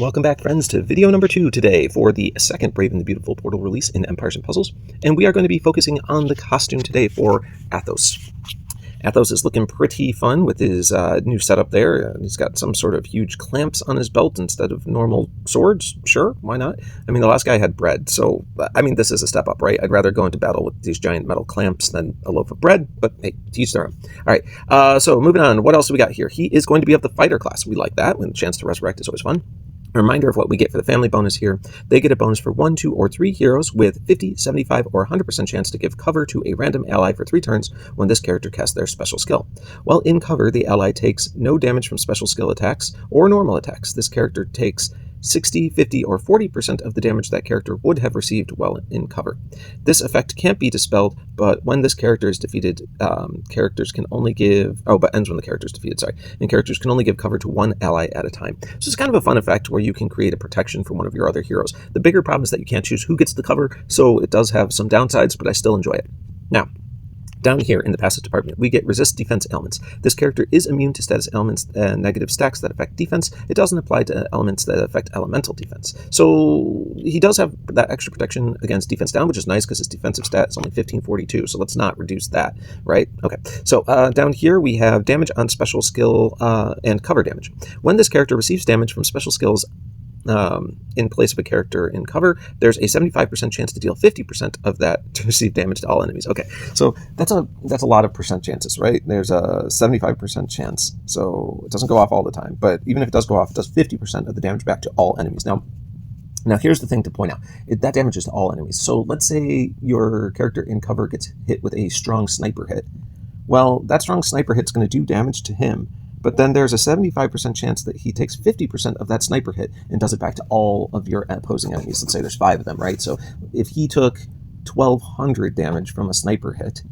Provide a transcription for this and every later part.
Welcome back, friends, to video number 2 today for the second Brave and the Beautiful Portal release in Empires and Puzzles, and we are going to be focusing on the costume today for Athos. Athos is looking pretty fun with his new setup there. He's got some sort of huge clamps on his belt instead of normal swords. Sure, why not? I mean, the last guy had bread, so, I mean, this is a step up, right? I'd rather go into battle with these giant metal clamps than a loaf of bread, but hey, to each their own. All right, so moving on, what else do we got here? He is going to be of the fighter class. We like that. When the chance to resurrect is always fun. A reminder of what we get for the family bonus here. They get a bonus for 1, 2, or 3 heroes with 50, 75, or 100% chance to give cover to a random ally for 3 turns when this character casts their special skill. While in cover, the ally takes no damage from special skill attacks or normal attacks. This character takes 60, 50, or 40% of the damage that character would have received while in cover. This effect can't be dispelled, but when this character is defeated, characters can only give... Oh, but ends when the character is defeated, sorry. And characters can only give cover to one ally at a time. So it's kind of a fun effect where you can create a protection for one of your other heroes. The bigger problem is that you can't choose who gets the cover, so it does have some downsides, but I still enjoy it. Now, down here in the passive department, we get resist defense elements. This character is immune to status elements and negative stacks that affect defense. It doesn't apply to elements that affect elemental defense. So he does have that extra protection against defense down, which is nice because his defensive stat is only 1542, so let's not reduce that, right? Okay, so down here we have damage on special skill and cover damage. When this character receives damage from special skills in place of a character in cover, there's a 75% chance to deal 50% of that to receive damage to all enemies. Okay, so that's a lot of percent chances, right? There's a 75% chance, so it doesn't go off all the time, but even if it does go off, it does 50% of the damage back to all enemies. Now here's the thing to point out. That damage is to all enemies. So let's say your character in cover gets hit with a strong sniper hit. Well, that strong sniper hit's going to do damage to him, but then there's a 75% chance that he takes 50% of that sniper hit and does it back to all of your opposing enemies. Let's say there's 5 of them, right? So if he took 1,200 damage from a sniper hit,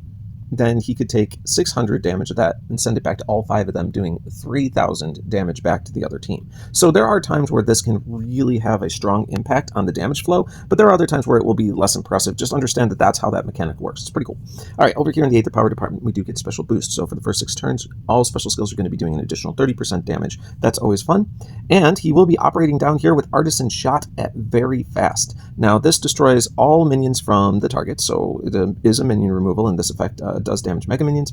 then he could take 600 damage of that and send it back to all 5 of them, doing 3,000 damage back to the other team. So there are times where this can really have a strong impact on the damage flow, but there are other times where it will be less impressive. Just understand that that's how that mechanic works. It's pretty cool. All right, over here in the 8th Power Department, we do get special boosts. So for the first 6 turns, all special skills are going to be doing an additional 30% damage. That's always fun. And he will be operating down here with Artisan Shot at very fast. Now, this destroys all minions from the target, so it is a minion removal, and this effect does damage Mega Minions.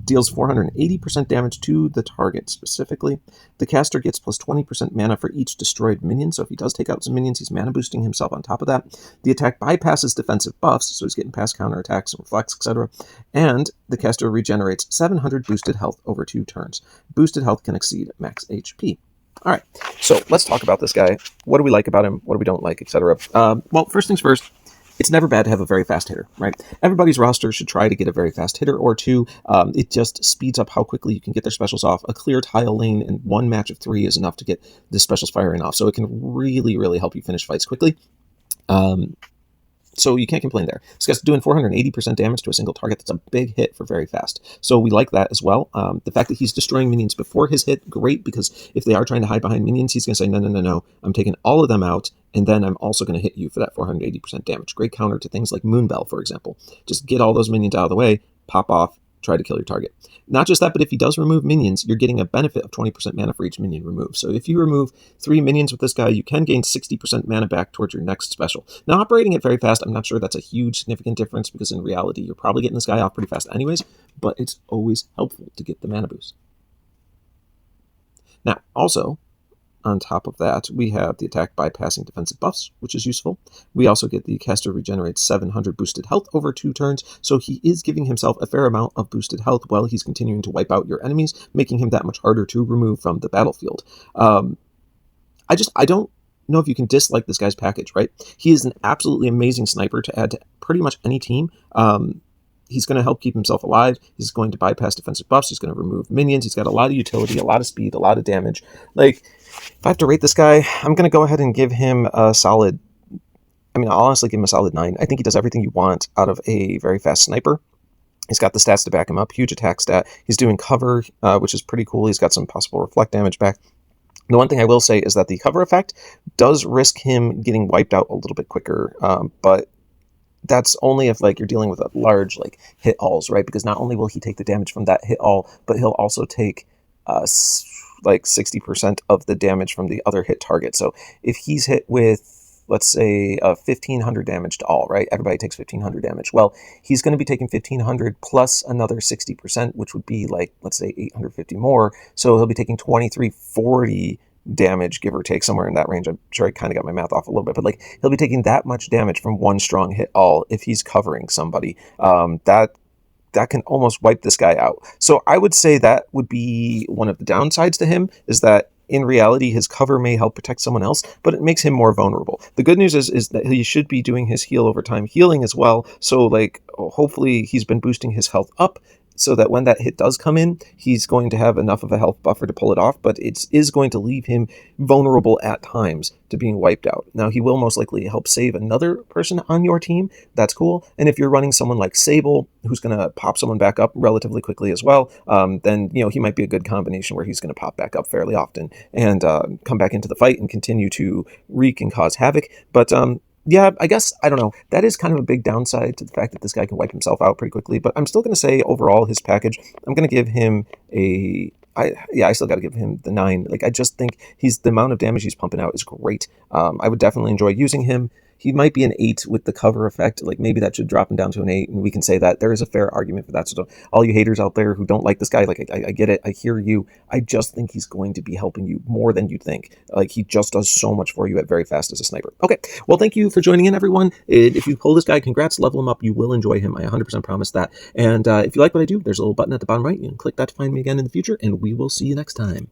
Deals 480% damage to the target specifically. The caster gets plus 20% mana for each destroyed minion, so if he does take out some minions, he's mana boosting himself on top of that. The attack bypasses defensive buffs, so he's getting past counterattacks and reflex, etc. And the caster regenerates 700 boosted health over 2 turns. Boosted health can exceed max HP. All right, so let's talk about this guy. What do we like about him? What do we don't like, etc.? Well, first things first, it's never bad to have a very fast hitter, right? Everybody's roster should try to get a very fast hitter or 2. It just speeds up how quickly you can get their specials off. A clear tile lane in 1 match of 3 is enough to get the specials firing off, so it can really, really help you finish fights quickly. So you can't complain there. This guy's doing 480% damage to a single target. That's a big hit for very fast. So we like that as well. The fact that he's destroying minions before his hit, great, because if they are trying to hide behind minions, he's going to say, no, I'm taking all of them out, and then I'm also going to hit you for that 480% damage. Great counter to things like Moonbell, for example. Just get all those minions out of the way, pop off, try to kill your target. Not just that, but if he does remove minions, you're getting a benefit of 20% mana for each minion removed. So if you remove 3 minions with this guy, you can gain 60% mana back towards your next special. Now, operating it very fast, I'm not sure that's a huge significant difference, because in reality, you're probably getting this guy off pretty fast anyways, but it's always helpful to get the mana boost. Now, also, on top of that, we have the attack bypassing defensive buffs, which is useful. We also get the caster regenerates 700 boosted health over 2 turns, so he is giving himself a fair amount of boosted health while he's continuing to wipe out your enemies, making him that much harder to remove from the battlefield. I don't know if you can dislike this guy's package, right? He is an absolutely amazing sniper to add to pretty much any team. He's going to help keep himself alive. He's going to bypass defensive buffs. He's going to remove minions. He's got a lot of utility, a lot of speed, a lot of damage. Like, if I have to rate this guy, I'm going to go ahead and give him a solid... I'll honestly give him a solid 9. I think he does everything you want out of a very fast sniper. He's got the stats to back him up. Huge attack stat. He's doing cover, which is pretty cool. He's got some possible reflect damage back. The one thing I will say is that the cover effect does risk him getting wiped out a little bit quicker, but that's only if you're dealing with a large hit alls, right? Because not only will he take the damage from that hit all, but he'll also take like 60% of the damage from the other hit target. So if he's hit with, let's say, 1500 damage to all, right? Everybody takes 1500 damage. Well, he's going to be taking 1500 plus another 60%, which would be like, let's say, 850 more. So he'll be taking 2340 damage, give or take, somewhere in that range. I'm sure I kind of got my math off a little bit, but like he'll be taking that much damage from one strong hit all if he's covering somebody. That can almost wipe this guy out. So I would say that would be one of the downsides to him, is that in reality his cover may help protect someone else, but it makes him more vulnerable. The good news is that he should be doing his heal over time healing as well. So like hopefully he's been boosting his health up, so that when that hit does come in, he's going to have enough of a health buffer to pull it off, but it is going to leave him vulnerable at times to being wiped out. Now, he will most likely help save another person on your team. That's cool. And if you're running someone like Sable, who's going to pop someone back up relatively quickly as well, then, he might be a good combination where he's going to pop back up fairly often and come back into the fight and continue to wreak and cause havoc. But yeah, I guess, I don't know. That is kind of a big downside to the fact that this guy can wipe himself out pretty quickly. But I'm still going to say overall his package, I'm going to give him I still got to give him the 9. Like, I just think the amount of damage he's pumping out is great. I would definitely enjoy using him. He might be an 8 with the cover effect. Like, maybe that should drop him down to an 8, and we can say that. There is a fair argument for that. So all you haters out there who don't like this guy, like, I get it. I hear you. I just think he's going to be helping you more than you'd think. Like, he just does so much for you at very fast as a sniper. Okay, well, thank you for joining in, everyone. If you pull this guy, congrats, level him up. You will enjoy him. I 100% promise that. And if you like what I do, there's a little button at the bottom right. You can click that to find me again in the future, and we will see you next time.